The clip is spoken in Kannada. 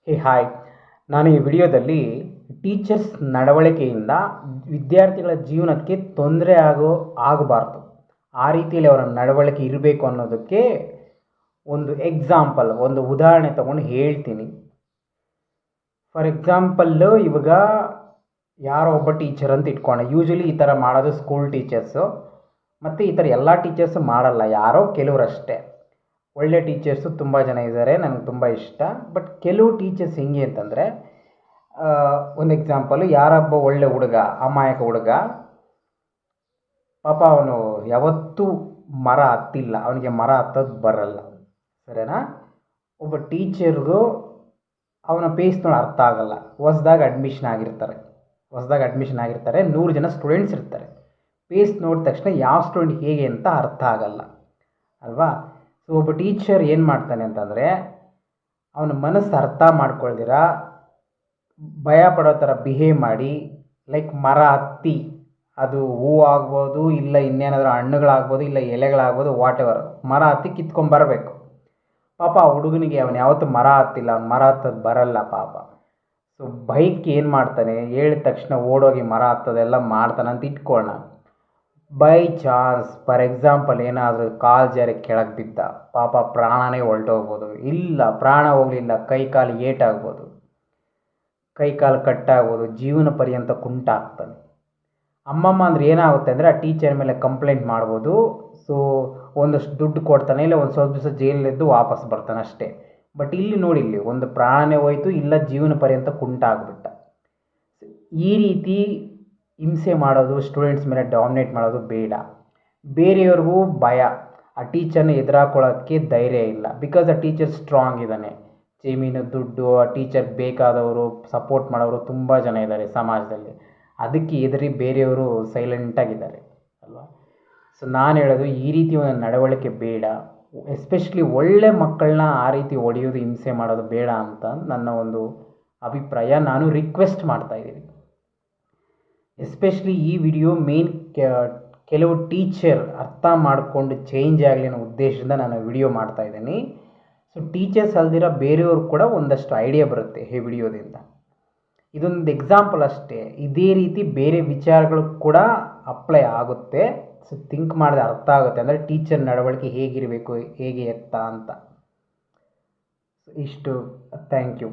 ಹಾಯ್. ನಾನು ಈ ವಿಡಿಯೋದಲ್ಲಿ ಟೀಚರ್ಸ್ ನಡವಳಿಕೆಯಿಂದ ವಿದ್ಯಾರ್ಥಿಗಳ ಜೀವನಕ್ಕೆ ತೊಂದರೆ ಆಗಬಾರ್ದು, ಆ ರೀತಿಯಲ್ಲಿ ಅವರ ನಡವಳಿಕೆ ಇರಬೇಕು ಅನ್ನೋದಕ್ಕೆ ಒಂದು ಎಕ್ಸಾಂಪಲ್, ಒಂದು ಉದಾಹರಣೆ ತಗೊಂಡು ಹೇಳ್ತೀನಿ. ಫಾರ್ ಎಕ್ಸಾಂಪಲ್ಲು, ಇವಾಗ ಯಾರೋ ಒಬ್ಬ ಟೀಚರ್ ಅಂತ ಇಟ್ಕೊಂಡೆ. ಯೂಶ್ವಲಿ ಈ ಥರ ಮಾಡೋದು ಸ್ಕೂಲ್ ಟೀಚರ್ಸು, ಮತ್ತು ಈ ಥರ ಎಲ್ಲ ಟೀಚರ್ಸು ಮಾಡಲ್ಲ, ಯಾರೋ ಕೆಲವರಷ್ಟೇ. ಒಳ್ಳೆ ಟೀಚರ್ಸು ತುಂಬ ಜನ ಇದ್ದಾರೆ, ನನಗೆ ತುಂಬ ಇಷ್ಟ. ಬಟ್ ಕೆಲವು ಟೀಚರ್ಸ್ ಹೆಂಗೆ ಅಂತಂದರೆ, ಒಂದು ಎಕ್ಸಾಂಪಲು, ಯಾರೊಬ್ಬ ಒಳ್ಳೆ ಹುಡುಗ, ಅಮಾಯಕ ಹುಡುಗ, ಪಾಪ ಅವನು ಯಾವತ್ತೂ ಮರ ಹತ್ತಿಲ್ಲ, ಅವನಿಗೆ ಮರ ಹತ್ತೋದು ಬರಲ್ಲ, ಸರಿನಾ? ಒಬ್ಬ ಟೀಚರ್ಗೂ ಅವನ ಪೇಸ್ ನೋಡಿ ಅರ್ಥ ಆಗಲ್ಲ. ಹೊಸ್ದಾಗಿ ಅಡ್ಮಿಷನ್ ಆಗಿರ್ತಾರೆ 100 ಜನ ಸ್ಟೂಡೆಂಟ್ಸ್ ಇರ್ತಾರೆ. ಪೇಸ್ ನೋಡಿದ ತಕ್ಷಣ ಯಾವ ಸ್ಟೂಡೆಂಟ್ ಹೇಗೆ ಅಂತ ಅರ್ಥ ಆಗಲ್ಲ ಅಲ್ವಾ? ಸೊ ಒಬ್ಬ ಟೀಚರ್ ಏನು ಮಾಡ್ತಾನೆ ಅಂತಂದರೆ, ಅವನ ಮನಸ್ಸು ಅರ್ಥ ಮಾಡ್ಕೊಳ್ದಿರ ಭಯ ಪಡೋ ಥರ ಬಿಹೇವ್ ಮಾಡಿ, ಲೈಕ್ ಮರ ಹತ್ತಿ, ಅದು ಹೂವು ಆಗ್ಬೋದು, ಇಲ್ಲ ಇನ್ನೇನಾದರೂ ಹಣ್ಣುಗಳಾಗ್ಬೋದು, ಇಲ್ಲ ಎಲೆಗಳಾಗ್ಬೋದು, ವಾಟ್ ಎವರ್, ಮರ ಹತ್ತಿ ಕಿತ್ಕೊಂಬರಬೇಕು. ಪಾಪ ಆ ಹುಡುಗನಿಗೆ ಅವನು ಯಾವತ್ತೂ ಮರ ಹತ್ತಿಲ್ಲ, ಅವ್ನು ಮರ ಹತ್ತೋದು ಬರಲ್ಲ ಪಾಪ. ಸೊ ಬೈಕ್ ಏನು ಮಾಡ್ತಾನೆ, ಹೇಳಿದ ತಕ್ಷಣ ಓಡೋಗಿ ಮರ ಹತ್ತೋದೆಲ್ಲ ಮಾಡ್ತಾನೆ ಅಂತ ಇಟ್ಕೊಳ್ಳೋಣ. ಬೈ ಚಾನ್ಸ್, ಫಾರ್ ಎಕ್ಸಾಂಪಲ್, ಏನಾದರೂ ಕಾಲು ಜಾರಿ ಕೆಳಗೆ ಬಿದ್ದ, ಪಾಪ ಪ್ರಾಣನೇ ಹೊರಟೋಗ್ಬೋದು. ಇಲ್ಲ, ಪ್ರಾಣ ಹೋಗಲಿಲ್ಲ, ಕೈ ಕಾಲು ಏಟಾಗ್ಬೋದು, ಕೈ ಕಾಲು ಕಟ್ಟಾಗ್ಬೋದು, ಜೀವನ ಪರ್ಯಂತ ಕುಂಟಾಗ್ತಾನೆ. ಅಮ್ಮಮ್ಮ ಅಂದರೆ ಏನಾಗುತ್ತೆ ಅಂದರೆ, ಆ ಟೀಚರ್ ಮೇಲೆ ಕಂಪ್ಲೇಂಟ್ ಮಾಡ್ಬೋದು. ಸೊ ಒಂದಷ್ಟು ದುಡ್ಡು ಕೊಡ್ತಾನೆ, ಇಲ್ಲ ಒಂದು ಸ್ವಲ್ಪ ದಿವಸ ಜೈಲಲ್ಲಿದ್ದು ವಾಪಸ್ ಬರ್ತಾನೆ ಅಷ್ಟೇ. ಬಟ್ ಇಲ್ಲಿ ನೋಡಿ, ಇಲ್ಲಿ ಒಂದು ಪ್ರಾಣನೇ ಹೋಯ್ತು, ಇಲ್ಲ ಜೀವನ ಪರ್ಯಂತ ಕುಂಟಾಗ್ಬಿಟ್ಟ. ಈ ರೀತಿ ಹಿಂಸೆ ಮಾಡೋದು, ಸ್ಟೂಡೆಂಟ್ಸ್ ಮೇಲೆ ಡಾಮಿನೇಟ್ ಮಾಡೋದು ಬೇಡ. ಬೇರೆಯವ್ರಿಗೂ ಭಯ, ಆ ಟೀಚರ್ನ ಎದುರಾಕೊಳ್ಳೋಕ್ಕೆ ಧೈರ್ಯ ಇಲ್ಲ, ಬಿಕಾಸ್ ಆ ಟೀಚರ್ ಸ್ಟ್ರಾಂಗ್ ಇದ್ದಾನೆ. ಜಮೀನು, ದುಡ್ಡು, ಆ ಟೀಚರ್ ಬೇಕಾದವರು, ಸಪೋರ್ಟ್ ಮಾಡೋರು ತುಂಬ ಜನ ಇದ್ದಾರೆ ಸಮಾಜದಲ್ಲಿ. ಅದಕ್ಕೆ ಎದುರಿ ಬೇರೆಯವರು ಸೈಲೆಂಟಾಗಿದ್ದಾರೆ ಅಲ್ವಾ? ಸೊ ನಾನು ಹೇಳೋದು, ಈ ರೀತಿ ಒಂದು ನಡವಳಿಕೆ ಬೇಡ. ಎಸ್ಪೆಷಲಿ ಒಳ್ಳೆ ಮಕ್ಕಳನ್ನ ಆ ರೀತಿ ಹೊಡೆಯೋದು, ಹಿಂಸೆ ಮಾಡೋದು ಬೇಡ ಅಂತ ನನ್ನ ಒಂದು ಅಭಿಪ್ರಾಯ. ನಾನು ರಿಕ್ವೆಸ್ಟ್ ಮಾಡ್ತಾಯಿದ್ದೀನಿ. ಎಸ್ಪೆಷಲಿ ಈ ವಿಡಿಯೋ ಮೇನ್ ಕೆಲವು ಟೀಚರ್ ಅರ್ಥ ಮಾಡಿಕೊಂಡು ಚೇಂಜ್ ಆಗಲಿ ಅನ್ನೋ ಉದ್ದೇಶದಿಂದ ನಾನು ವಿಡಿಯೋ ಮಾಡ್ತಾಯಿದ್ದೀನಿ. ಸೊ ಟೀಚರ್ಸ್ ಅಲ್ದಿರೋ ಬೇರೆಯವ್ರು ಕೂಡ ಒಂದಷ್ಟು ಐಡಿಯಾ ಬರುತ್ತೆ ಈ ವಿಡಿಯೋದಿಂದ. ಇದೊಂದು ಎಕ್ಸಾಂಪಲ್ ಅಷ್ಟೇ. ಇದೇ ರೀತಿ ಬೇರೆ ವಿಚಾರಗಳು ಕೂಡ ಅಪ್ಲೈ ಆಗುತ್ತೆ. ಸೊ ಥಿಂಕ್ ಮಾಡಿದ್ರೆ ಅರ್ಥ ಆಗುತ್ತೆ, ಅಂದರೆ ಟೀಚರ್ ನಡವಳಿಕೆ ಹೇಗಿರಬೇಕು, ಹೇಗೆ ಎತ್ತ ಅಂತ. ಇಷ್ಟು. Thank you.